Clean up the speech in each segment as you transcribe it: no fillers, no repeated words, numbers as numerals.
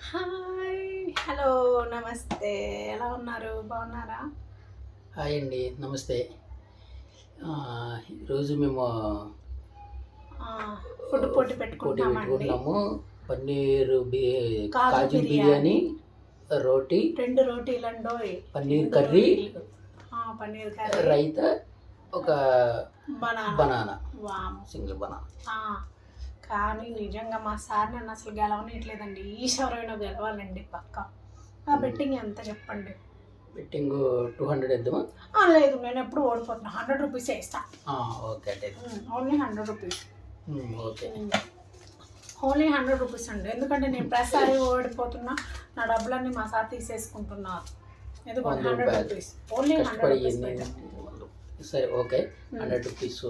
Hi. Hello. నమస్తే. ఎలా ఉన్నారు? బాగున్నారా? హాయ్ అండి, నమస్తే. ఈరోజు మేము ఫుడ్ పోటీ పోటీ పెట్టుకుంటున్నామండి. పెట్టుకున్నాము. పన్నీర్ కాజు కాజు బిర్యానీ, బిర్యానీ, రోటీ, 2 రోటీలండోయ్. పన్నీర్ 2 కర్రీ, రోటీలు. పన్నీర్ కర్రీ, రైతా, ఒక బనానా. బనానా, వామ్. Single banana. ఆ, కానీ నిజంగా మా సార్ నన్ను అసలు గెలవనట్లేదండి. ఈశ్వరైనా గెలవాలండి పక్క. ఆ బెట్టింగ్ ఎంత చెప్పండి? బెట్టింగ్ 200 వేద్దామా? లేదు, నేను ఎప్పుడు ఓడిపోతున్నా. 100 రూపీస్ వేస్తా. ఓకే అంటే only 100 rupees. Okay. Only 100 rupees అండి. ఎందుకంటే నేను ప్రతిసారి ఓడిపోతున్నా. నా డబ్బులన్నీ మా సార్ తీసేసుకుంటున్నారు. ఎందుకంటే 100 రూపీస్. ఓన్లీ 100 కష్టపడి రూపీస్ పెట్టా. సరే ఓకే. 100 రూపీస్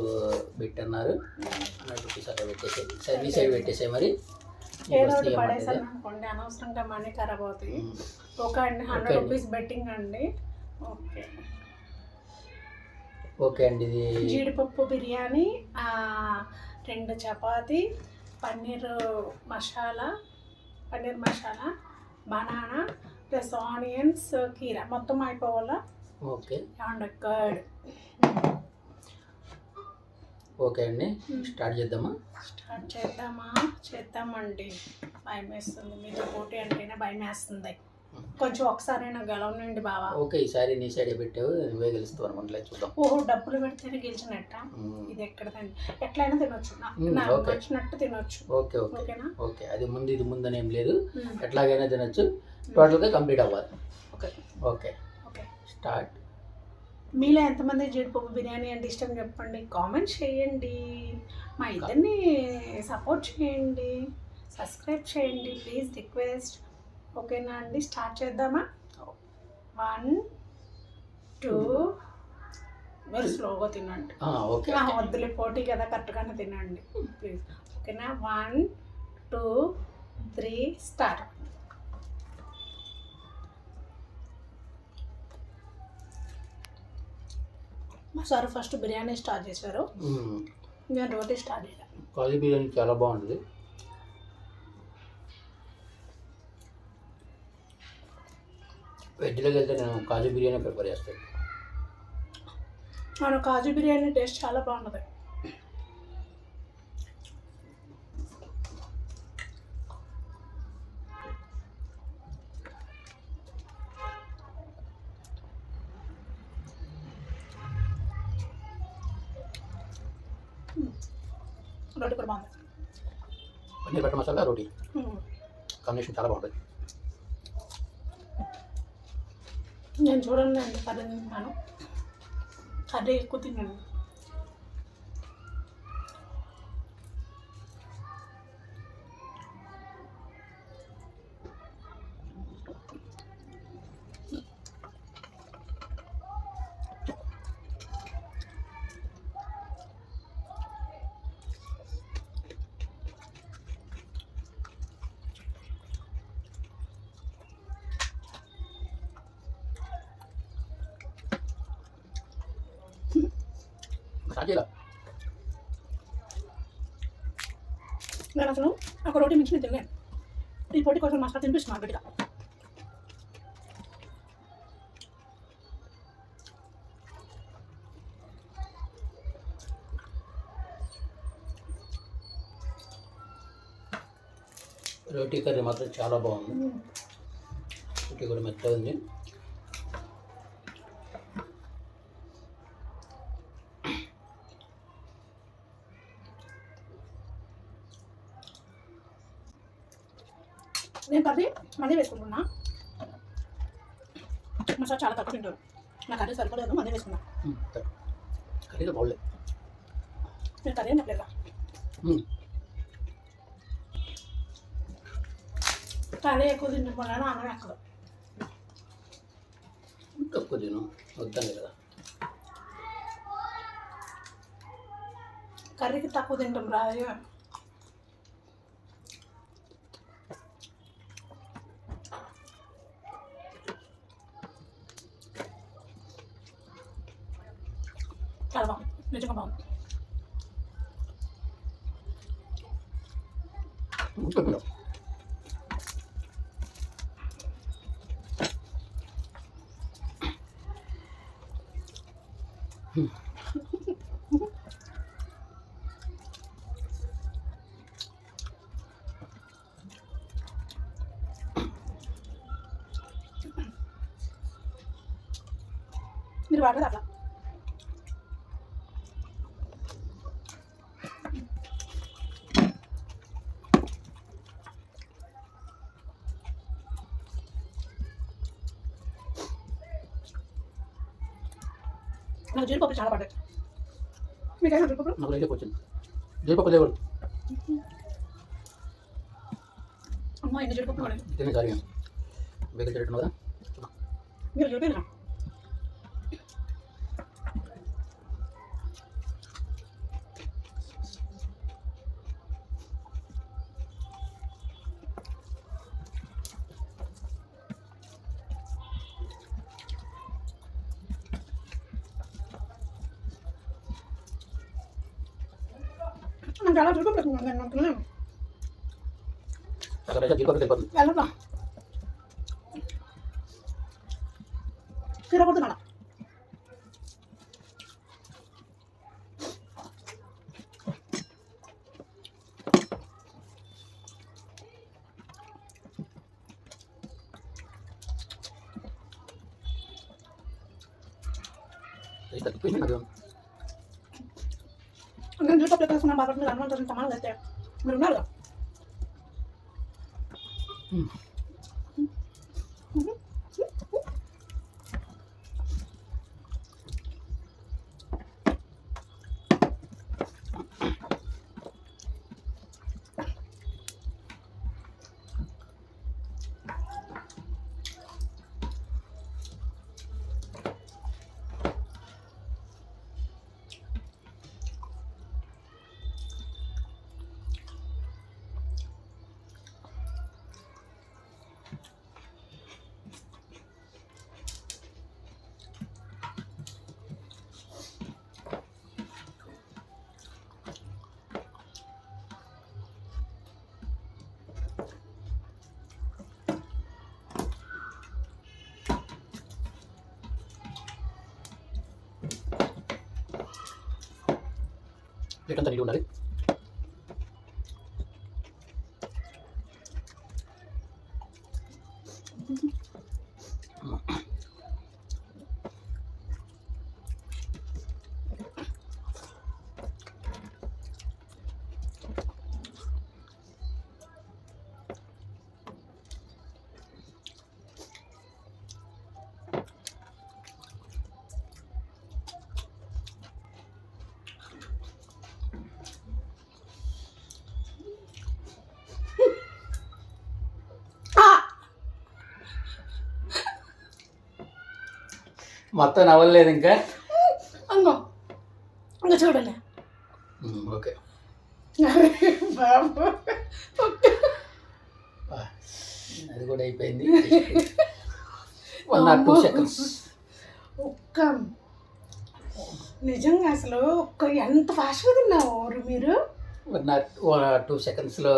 పెట్టన్నారు. 100 రూపీస్ అక్కడ పెట్టేసాయి. సరే నీ సైడ్ పెట్టేసాయి. మరి ఏదో ఒకటి పడేసాను అనుకోండి, అనవసరంగా మనీ ఖరాబ్ అవుతాయి. ఓకే అండి, 100 రూపీస్ బెట్టింగ్ అండి. ఓకే ఓకే అండి. ఇది జీడిపప్పు biryani, 2 chapati, paneer masala, banana plus onions, కీరా మొత్తం అయిపోవాలా. Okay and curd. ఓకే అండి, స్టార్ట్ చేద్దామా? స్టార్ట్ చేద్దామండి. భయం వేస్తుంది. మీతో పోటీ అంటేనే భయం వేస్తుంది. కొంచెం ఒకసారైనా గెలవనండి బావా. ఓకే, ఈసారి నీ సైడే పెట్టావు, నువ్వే గెలుస్తావు అనుకుంటా. చూద్దాం. ఓహో, డబ్బులు పెడితేనే గెలిచినట్ట. ఇది ఎక్కడదండి, ఎట్లయినా తినొచ్చు. నాకు నచ్చినట్టు తినొచ్చు. ఓకే ఓకే ఓకేనా? ఓకే, అది ముందు ఇది ముందు అని ఏం లేదు, ఎట్లాగైనా తినొచ్చు. టోటల్గా కంప్లీట్ అవ్వాలి. Okay okay okay start. మీలో ఎంతమంది జీడిపప్పు బిర్యానీ అంటే ఇష్టం చెప్పండి, కామెంట్ చేయండి. మా ఇద్దరిని సపోర్ట్ చేయండి, సబ్స్క్రైబ్ చేయండి ప్లీజ్, రిక్వెస్ట్. ఓకేనా అండి, స్టార్ట్ చేద్దామా? 1 2. మీరు స్లోగా తినండి. ఓకే. వద్దులే, పోటీ కదా, కరెక్ట్గానే తినండి ప్లీజ్. ఓకేనా? 1 2 3 స్టార్ట్. మా సార్ ఫస్ట్ బిర్యానీ స్టార్ట్ చేశారు, నేను రోటీ స్టార్ట్ చేశాను. కాజు బిర్యానీ చాలా బాగుంటుంది. వెజ్లోకి వెళ్తే నేను కాజు బిర్యానీ ప్రిఫర్ చేస్తాను. మన కాజు బిర్యానీ టేస్ట్ చాలా బాగుంటుంది. రోటీ కూడా బాగుంది. పన్నీర్ బటర్ మసాలా, రోటీ కాంబినేషన్ చాలా బాగుంటుంది. నేను చూడండి ఎంత కర్రీ తింటున్నాను, కర్రీ ఎక్కువ తిన్నాను. నేను అసలు ఒక రోటీ మించి నేను తినలేను. ఈ పొడి కోసం మసాలా తినిపిస్తున్నాను గట్టిగా. రోటీ కర్రీ మాత్రం చాలా బాగుంది. రోటీ కూడా మెత్తగా ఉంది. నేను కర్రీ మళ్ళీ వేసుకుంటున్నా. మసాలా చాలా తక్కువ తింటారు, నా కర్రీ సరిపోలేదు, మళ్ళీ వేసుకున్నా. కర్రీలో బాగలేదు. నేను కర్రీ చెప్పలేదా? కర్రీ ఎక్కువ తింటాం వల్ల అన్నం ఎక్కదు. తక్కువ తిను, వద్దాను కదా. కర్రీకి తక్కువ తింటాం రాదు. చాలా బాగుంది, నిజంగా బాగుంది. మీరు వాడేది అట్లా. నాకు జీడిపప్పు చాలా పడ్డాయి. మీకైనా జీడిపప్పు? నాకు లైట్ వచ్చింది. జీడిపప్పు లేవు. అమ్మ ఎన్ని జీడిపప్పు పడాయి. తినే సారీ బేకరీ తిరగటం కదా. మీరు చూపినా నాకు చాలా జీడిపప్పు నేను అక్కడ జీడిపప్పు వెళ్ళిపోతుంది. వెళ్ళదా తిరగొడుతున్నా. తగ్గిపోయింది నాకు. నేను జీడిపప్పు ఎక్కేసుకున్నాను బాబా. మీరు అనుకుంటారు సమానం అయితే మీరు ఉన్నారు. ప్లేట్ అంతా నీళ్ళు ఉండాలి. మొత్తం నవ్వలేదు ఇంకా. అంగో ఇంకా చూడండి. ఓకే బాబు అది కూడా అయిపోయింది. 1 or 2 seconds. ఒక్క నిజంగా అసలు ఎంత ఫాస్ట్గా తిన్నావు మీరు. 1 or 2 secondsలో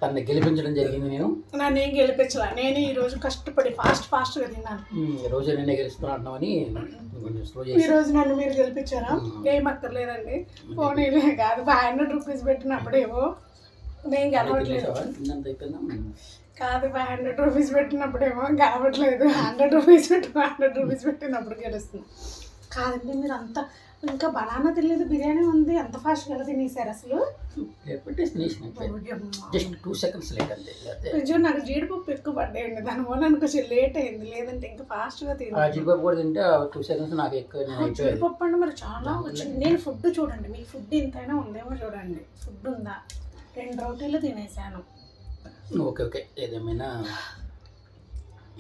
తనని గెలిపించడం జరిగింది. నన్ను ఏం గెలిపించలా. నేను ఈరోజు కష్టపడి ఫాస్ట్గా తిన్నాను. రోజు నిన్నే గెలుస్తున్నాను. ఈరోజు నన్ను మీరు గెలిపించారా? ఏం అక్కర్లేదండి. పోనీలే కాదు 500 రూపీస్ పెట్టినప్పుడేమో నేను గెలవట్లేదు. కాదు 500 రూపీస్ పెట్టినప్పుడేమో గెలవట్లేదు. 100 రూపీస్ పెట్టినప్పుడు గెలుస్తుంది. కాదండి మీరు అంత ఇంకా బనానా తెలియదు బిర్యానీ ఉంది అంత ఫాస్ట్గా ఎలా తినేసారు అసలు? జస్ట్ 2 seconds లేట్ అంతే. కొంచెం నాకు జీడిపప్పు ఎక్కువ పడ్డాయండి. దానివల్ల నాకు కొంచెం లేట్ అయింది. లేదంటే ఇంకా ఫాస్ట్గా తిన్నాను. జీడిపప్పు కూడా తింటే 2 seconds నాకు ఎక్కువ. జీడిపప్పు అంటే మరి చాలా వచ్చింది. నేను ఫుడ్ చూడండి, మీకు ఫుడ్ ఇంతైనా ఉందేమో చూడండి. ఫుడ్ ఉందా? 2 రోటీలు తినేసాను. ఓకే ఓకే ఏదేమైనా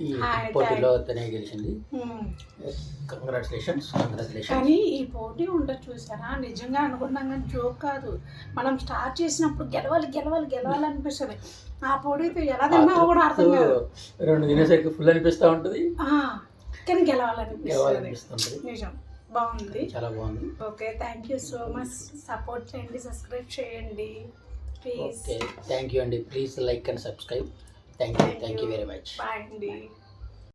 ఈ పోటీలో తనే గెలిచింది. కంగ్రాచులేషన్స్. కానీ ఈ పోటీ ఉంటుంది చూసారా, నిజంగా అనుకున్నాం కానీ జోక్ కాదు. మనం స్టార్ట్ చేసినప్పుడు గెలవాలి అనిపిస్తుంది. ఆ పోటీతో ఎలా తిన్నావో కూడా అర్థం కాదు. 2 తినేసరికి ఫుల్ అనిపిస్తూ ఉంటుంది. కానీ గెలవాలనిపిస్తుంది. నిజం బాగుంది, చాలా బాగుంది. Okay thank you so much. Support చేయండి, సబ్స్క్రైబ్ చేయండి ప్లీజ్. ఓకే థ్యాంక్ యూ అండి. Please like and subscribe. Thank you very much. Bye అండి.